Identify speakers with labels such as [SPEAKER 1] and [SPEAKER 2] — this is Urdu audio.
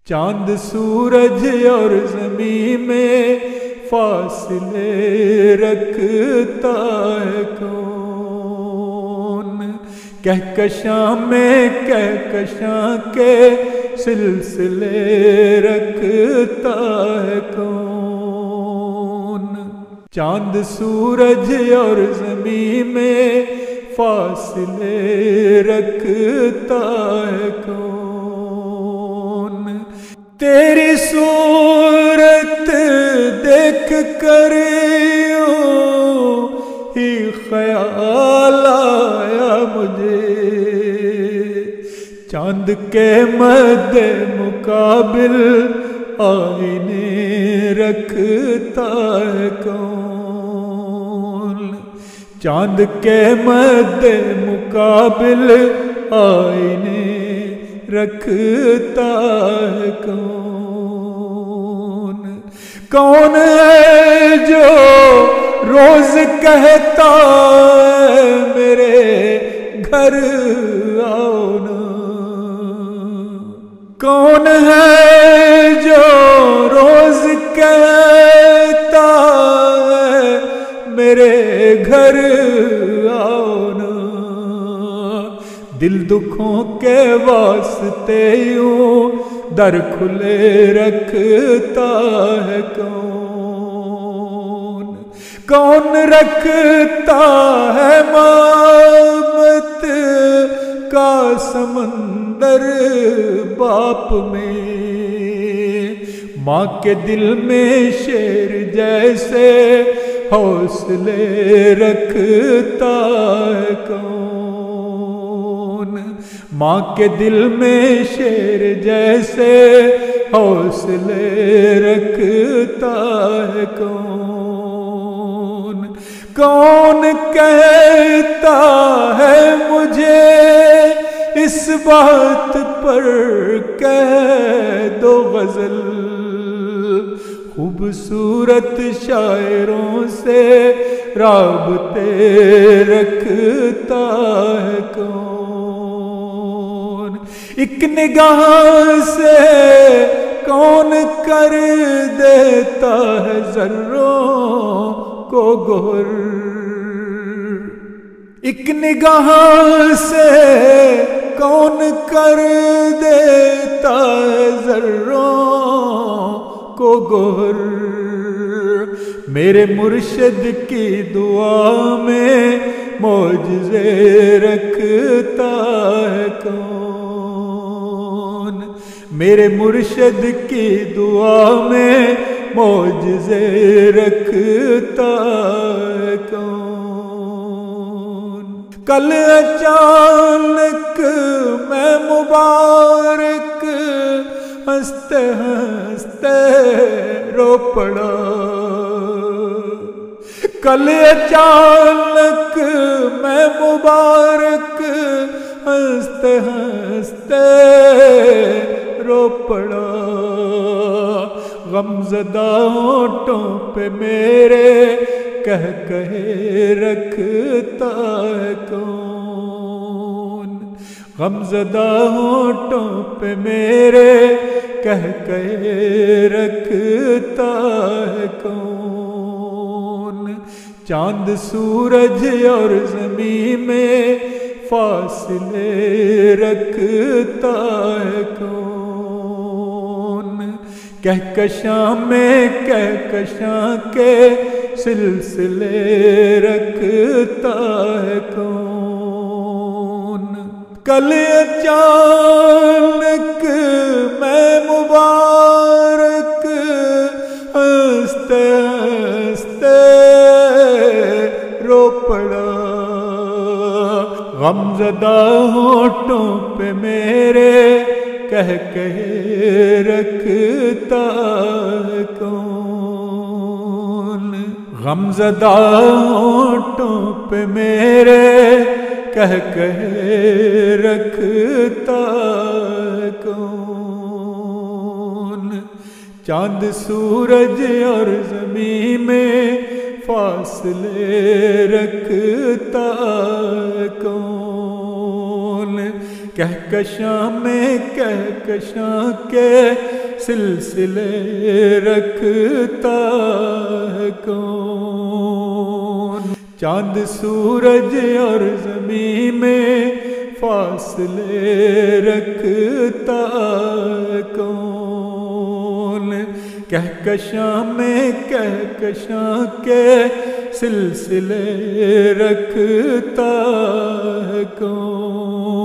[SPEAKER 1] چاند سورج اور زمین میں فاصلے رکھتا ہے کون؟ کہکشاں میں کہکشاں کے سلسلے رکھتا ہے کون؟ چاند سورج اور زمین میں فاصلے رکھتا ہے کون؟ تیری صورت دیکھ کر یوں ہی خیال آیا مجھے، چاند کے مد مقابل آئینے رکھتا ہے کون؟ چاند کے مد مقابل آئینے رکھتا ہے کون؟ کون ہے جو روز کہتا ہے میرے گھر آؤ نا؟ کون ہے جو روز کہتا ہے میرے گھر آؤ نا؟ دل دکھوں کے واسطے یوں در کھلے رکھتا ہے کون؟ کون رکھتا ہے محبت کا سمندر باپ میں؟ ماں کے دل میں شیر جیسے حوصلے رکھتا ہے کون؟ ماں کے دل میں شیر جیسے حوصلے رکھتا ہے کون؟ کون کہتا ہے مجھے اس بات پر کہہ دو غزل؟ خوبصورت شاعروں سے رابطے رکھتا ہے کون؟ ایک نگاہ سے کون کر دیتا ہے ذروں کو گہر؟ ایک نگاہ سے کون کر دیتا ہے ذروں کو گہر؟ میرے مرشد کی دعا میں معجزے رکھتا ہے کون؟ میرے مرشد کی دعا میں معجزے رکھتا ہے کون؟ کل اچانک میں مبارک ہنستے ہنستے رو پڑا، کل اچانک میں مبارک ہنستے ہنستے رو پڑا، غمزدہ ہونٹوں پہ میرے کہہ کہے رکھتا ہے کون؟ غمزدہ ہونٹوں پہ میرے کہہ کہے رکھتا ہے کون؟ چاند سورج اور زمین میں فاصلے رکھتا ہے کون؟ کہکشاں میں کہکشاں کے سلسلے رکھتا ہے کون؟ کل اچانک میں مبارک ہنستے ہنستے رو پڑا، غمزدہ ہونٹوں پہ میرے کہہ کہے رکھتا ہے کون؟ غمزدہ ہونٹوں پہ میرے کہہ کہے رکھتا ہے کون؟ چاند سورج اور زمین میں فاصلے رکھتا ہے کون؟ کہکشاں میں کہکشاں کے سلسلے رکھتا ہے کون؟ چاند سورج اور زمین میں فاصلے رکھتا ہے کون؟ کہکشاں میں کہکشاں کے سلسلے رکھتا ہے کون؟